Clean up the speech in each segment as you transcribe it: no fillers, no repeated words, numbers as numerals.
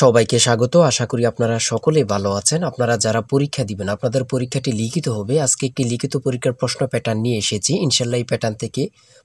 সবাইকে স্বাগত। আশা করি আপনারা সকলেই ভালো আছেন। আপনারা যারা পরীক্ষা দিবেন, আপনাদের পরীক্ষাটি লিখিত হবে। আজকে একটি লিখিত পরীক্ষার প্রশ্ন প্যাটার্ন নিয়ে এসেছি। ইনশাআল্লাহ এই প্যাটার্ন থেকে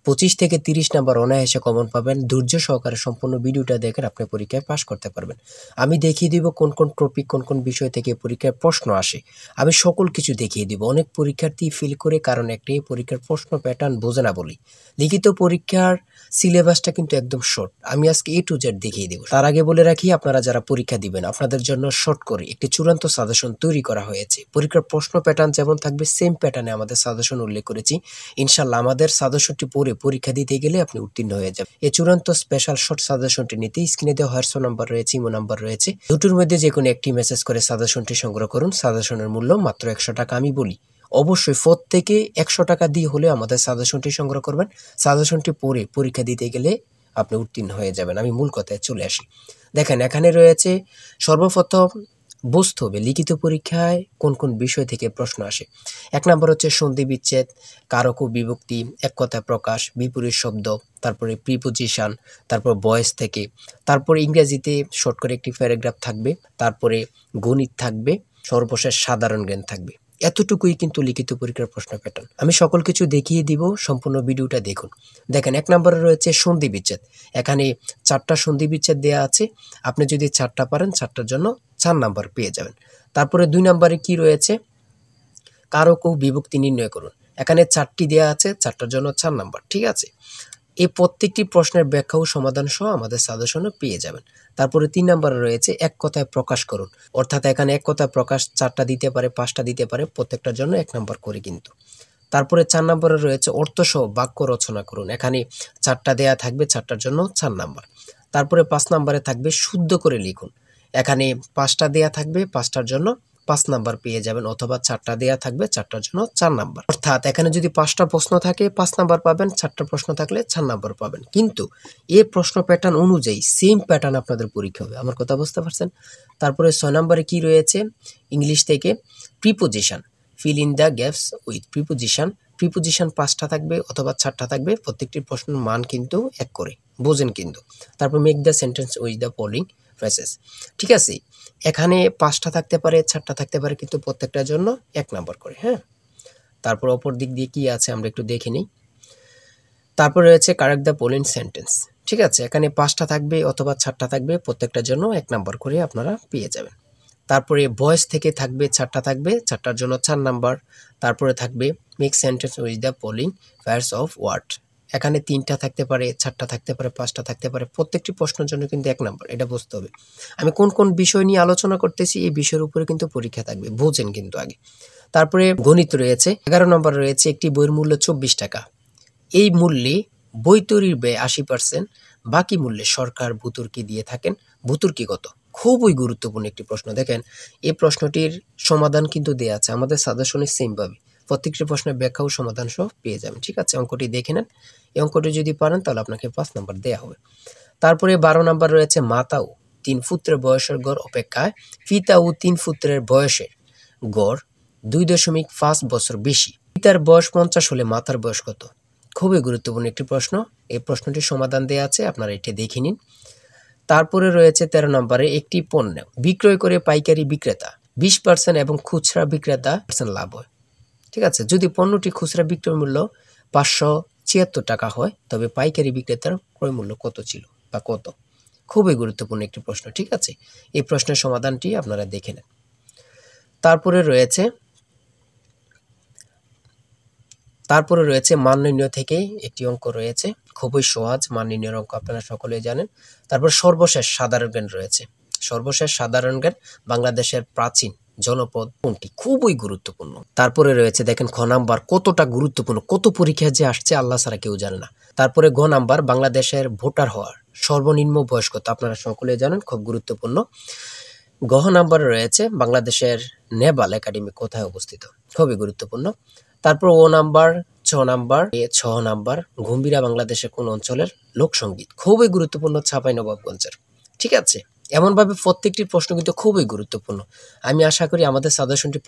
25 থেকে 30 নাম্বার অনায়াসে কমন পাবেন। ধৈর্য সহকারে সম্পূর্ণ ভিডিওটা দেখেন, আপনি পরীক্ষায় পাস করতে পারবেন। আমি দেখিয়ে দিব কোন কোন টপিক, কোন কোন বিষয় থেকে পরীক্ষায় প্রশ্ন আসে। আমি সকল কিছু দেখিয়ে দিব। অনেক পরীক্ষার্থী ফেল করে কারণ একটাই, পরীক্ষার প্রশ্ন প্যাটার্ন বোঝে না বলি। লিখিত পরীক্ষার সিলেবাসটা কিন্তু একদম শর্ট। আমি আজকে A to Z দেখিয়ে দেব। তার আগে বলে রাখি, আপনারা যারা পরীক্ষা দিবেন আপনাদের জন্য শর্ট করে একটি চূড়ান্ত সাজেশন তৈরি করা হয়েছে। পরীক্ষার প্রশ্ন প্যাটার্ন যেমন থাকবে সেম প্যাটার্নে আমাদের সাজেশন উল্লেখ করেছি। ইনশাআল্লাহ আমাদের সাজেশনটি পড়ে পরীক্ষা দিতে গেলে আপনি উত্তীর্ণ হয়ে যাবেন। এই চূড়ান্ত স্পেশাল শর্ট সাজেশনটি নিতে স্ক্রিনে দেওয়া হোয়াটসঅ্যাপ নাম্বার রয়েছে, ইমো নাম্বার রয়েছে। দুটোর মধ্যে যে কোনো একটি মেসেজ করে সাজেশনটি সংগ্রহ করুন। সাজেশনের মূল্য মাত্র 100 টাকা। আমি বলি অবশ্যই প্রত্যেকে 100 টাকা দিয়ে হলে আমাদের সাজেশনটি সংগ্রহ করবেন। সাজেশনটি পড়ে পরীক্ষা দিতে গেলে আপনি উত্তীর্ণ হয়ে যাবেন। আমি মূল কথায় চলে আসি। দেখেন, এখানে রয়েছে সর্বপ্রথম বুঝতে হবে লিখিত পরীক্ষায় কোন কোন বিষয় থেকে প্রশ্ন আসে। 1 নম্বর হচ্ছে সন্ধি বিচ্ছেদ, কারক ও বিভক্তি, এক কথায় প্রকাশ, বিপরীত শব্দ, তারপরে প্রিপোজিশন, তারপর ভয়েস থেকে, তারপরে ইংরেজিতে শর্ট করে একটি প্যারাগ্রাফ থাকবে, তারপরে গণিত থাকবে, সর্বশেষ সাধারণ জ্ঞান থাকবে। এতটুকুই কিন্তু লিখিত পরীক্ষার প্রশ্ন প্যাটার্ন। আমি সকল কিছু দেখিয়ে দিব, সম্পূর্ণ ভিডিওটা দেখুন। দেখেন, 1 নম্বরে রয়েছে সন্ধি বিচ্ছেদ। এখানে 4টা সন্ধি বিচ্ছেদ দেওয়া আছে। আপনি যদি 4টা পারেন 4টার জন্য 4 নাম্বার পেয়ে যাবেন। তারপরে 2 নম্বরে কি রয়েছে, কারক ও বিভক্তি নির্ণয় করুন। এখানে 4টি দেওয়া আছে, 4টার জন্য 4 নাম্বার। ঠিক আছে, এই প্রত্যেকটি প্রশ্নের ব্যাখ্যা ও সমাধান সহ আমাদের সাজেশনে পেয়ে যাবেন। তারপরে 3 নম্বরে রয়েছে এক কথায় প্রকাশ করুন। অর্থাৎ এখানে এক কথায় প্রকাশ 4টা দিতে পারে, 5টা দিতে পারে, প্রত্যেকটার জন্য 1 নাম্বার করে কিন্তু। তারপরে 4 নম্বরে রয়েছে অর্থসহ বাক্য রচনা করুন। এখানে 4টা দেয়া থাকবে, 4টার জন্য 4 নাম্বার। তারপরে 5 নম্বরে থাকবে শুদ্ধ করে লিখুন। এখানে 5টা দেয়া থাকবে, 5টার জন্য 5 নাম্বার পেয়ে যাবেন, অথবা 4টা দেয়া থাকবে, 4টার জন্য 4 নাম্বার। অর্থাৎ এখানে যদি 5টা প্রশ্ন থাকে 5 নাম্বার পাবেন, 4টা প্রশ্ন থাকলে 4 নাম্বার পাবেন। কিন্তু এই প্রশ্ন প্যাটার্ন অনুযায়ী সেম প্যাটার্ন আপনাদের পরীক্ষা হবে। আমার কথা বুঝতে পারছেন? তারপরে 6 নম্বরে কি রয়েছে, ইংলিশ থেকে preposition, fill in the gaps with preposition. Preposition 5টা থাকবে অথবা 4টা থাকবে, প্রত্যেকটি প্রশ্নের মান কিন্তু 1 করে, বোঝেন কিন্তু। তারপর make the sentence with the following phrases. ঠিক আছে, এখানে 5টা থাকতে পারে, 4টা থাকতে পারে, কিন্তু প্রত্যেকটার জন্য 1 নাম্বার করে। হ্যাঁ, তারপর অপর দিক দিয়ে কি আছে আমরা একটু দেখে নিই। তারপর রয়েছে কারেক্ট দ্য ফলোইং সেন্টেন্স। ঠিক আছে, এখানে 5টা থাকবে অথবা 4টা থাকবে, প্রত্যেকটার জন্য 1 নাম্বার করে আপনারা পেয়ে যাবেন। তারপরে ভয়েস থেকে থাকবে 4টা থাকবে, 4টার জন্য 4 নাম্বার। তারপরে থাকবে make sentence with the following pairs of word. এখানে 3টা থাকতে পারে, 4টা থাকতে পারে, 5টা থাকতে পারে, প্রত্যেকটি প্রশ্নের জন্য কিন্তু 1 নাম্বার। এটা বুঝতে হবে। আমি কোন কোন বিষয় নিয়ে আলোচনা করতেছি, এই বিষয়ের উপরে কিন্তু পরীক্ষা থাকবে, বোঝেন কিন্তু আগে। তারপরে গণিত রয়েছে। 11 নম্বর রয়েছে একটি বইয়ের মূল্য 24 টাকা। এই মূল্যে বই তৈরির ব্যয় 80%, বাকি মূল্যে সরকার ভর্তুকি দিয়ে থাকেন। ভর্তুকি কত? খুবই গুরুত্বপূর্ণ একটি প্রশ্ন। দেখেন, এই প্রশ্নটির সমাধান কিন্তু দেওয়া আছে আমাদের সাজেশনে সেম ভাবে। প্রত্যেকটি প্রশ্নের ব্যাখ্যা ও সমাধান সহ পেয়ে যাবেন। ঠিক আছে, অঙ্কটি দেখে নেন। এই অঙ্কটি যদি পারেন তাহলে আপনাকে 5 নাম্বার দেওয়া হবে। তারপরে 12 নাম্বার রয়েছে মাতা ও 3 পুত্রের বয়সের গড় অপেক্ষায় পিতা ও 3 পুত্রের বয়সের গড় 2.5 বছর বেশি। পিতার বয়স 50 হলে মাতার বয়স কত? খুবই গুরুত্বপূর্ণ একটি প্রশ্ন। এই প্রশ্নটির সমাধান দেওয়া আছে, আপনারা এটি দেখে নিন। তারপরে রয়েছে 13 নম্বরে একটি পণ্য বিক্রয় করে পাইকারি বিক্রেতা 20% এবং খুচরা বিক্রেতা লাভ হয়। ঠিক আছে, যদি পণ্যটি খুচরা বিক্রয় মূল্য 576 টাকা হয়, তবে পাইকারি বিক্রেতার ক্রয় মূল্য কত ছিল বা কত? খুবই গুরুত্বপূর্ণ একটি প্রশ্ন। ঠিক আছে, এই প্রশ্নের সমাধানটি আপনারা দেখে নেন। তারপরে রয়েছে মান নির্ণয় থেকে একটি অঙ্ক রয়েছে, খুবই সহজ মান নির্ণয়ের অঙ্ক, আপনারা সকলেই জানেন। তারপর সর্বশেষ সাধারণ জ্ঞান রয়েছে। সর্বশেষ সাধারণ জ্ঞান, বাংলাদেশের প্রাচীন জনপদ কোনটি? খুবই গুরুত্বপূর্ণ। তারপরে রয়েছে দেখেন খ নাম্বার, কতটা গুরুত্বপূর্ণ, কত পরীক্ষা যে আসছে আল্লাহ ছাড়া কেউ জানে না। তারপরে গ নাম্বার, বাংলাদেশের ভোটার হওয়ার সর্বনিম্ন বয়স কত? আপনারা সকলেই জানেন, খুব গুরুত্বপূর্ণ। গ নাম্বারে রয়েছে বাংলাদেশের নেভাল একাডেমি কোথায় অবস্থিত? খুবই গুরুত্বপূর্ণ। তারপর ও নাম্বার, 6 নাম্বার গম্ভীরা বাংলাদেশের কোন অঞ্চলের লোকসঙ্গীত? খুবই গুরুত্বপূর্ণ, চাঁপাইনবাবগঞ্জের। ঠিক আছে, এমনভাবে প্রত্যেকটি প্রশ্ন কিন্তু খুবই গুরুত্বপূর্ণ। আমি আশা করি আমাদের সাজেশনটি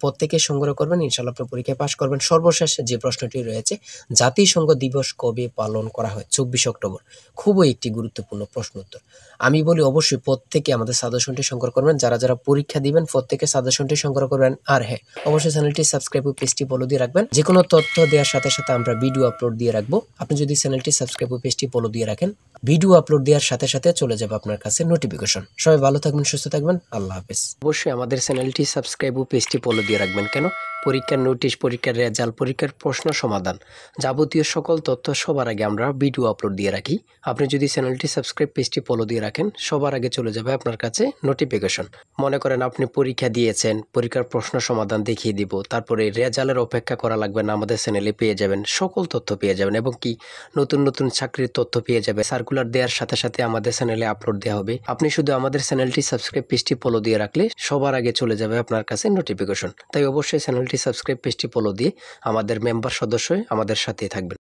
প্রত্যেকে সংগ্রহ করবেন, ইনশাআল্লাহ আপনি পরীক্ষায় পাস করবেন। সর্বশেষ যে প্রশ্নটি রয়েছে, জাতিসংঘ দিবস কবে পালন করা হয়? 24 অক্টোবর। খুবই একটি গুরুত্বপূর্ণ প্রশ্ন উত্তর। আমি বলি অবশ্যই প্রত্যেকে আমাদের সাজেশনটি সংগ্রহ করবেন। যারা পরীক্ষা দিবেন প্রত্যেকে সাজেশনটি সংগ্রহ করবেন। আর হ্যাঁ, অবশ্যই চ্যানেলটি সাবস্ক্রাইব ও পেজটি ফলো দিয়ে রাখবেন। যে কোনো তথ্য দেওয়ার সাথে সাথে আমরা ভিডিও আপলোড দিয়ে রাখবো। আপনি যদি চ্যানেলটি সাবস্ক্রাইব ও পেজটি ফলো দিয়ে রাখেন, ভিডিও আপলোড দেওয়ার সাথে সাথে চলে যাবে আপনার কাছে নোটিফিকেশন। সবাই ভালো থাকবেন, সুস্থ থাকবেন, আল্লাহ হাফেজ। অবশ্যই আমাদের চ্যানেলটি সাবস্ক্রাইব ও পেজটি ফলো দিয়ে রাখবেন। কেন? পরীক্ষার নোটিশ, পরীক্ষার রেজাল্ট, পরীক্ষার প্রশ্ন সমাধান, যাবতীয় সকল তথ্য সবার আগে আমরা ভিডিও আপলোড দিয়ে রাখি। আপনি যদি চ্যানেলটি সাবস্ক্রাইব, পেজটি ফলো দিয়ে রাখেন, সবার আগে চলে যাবে আপনার কাছে নোটিফিকেশন। মনে করেন আপনি পরীক্ষা দিয়েছেন, পরীক্ষার প্রশ্ন সমাধান দেখিয়ে দিব, তারপরে রেজাল্টের অপেক্ষা করা লাগবে না, আমাদের চ্যানেলে পেয়ে যাবেন, সকল তথ্য পেয়ে যাবেন এবং কি নতুন নতুন চাকরির তথ্য পেয়ে যাবে। সার্কুলার দেওয়ার সাথে সাথে আমাদের চ্যানেলে আপলোড দেওয়া হবে। আপনি শুধু আমাদের চ্যানেলটি সাবস্ক্রাইব, পেজটি ফলো দিয়ে রাখলে সবার আগে চলে যাবে আপনার কাছে নোটিফিকেশন। তাই অবশ্যই চ্যানেলটি সাবস্ক্রাইব, পেজটি ফলো দিয়ে আমাদের মেম্বার সদস্য হয়ে আমাদের সাথেই থাকবেন।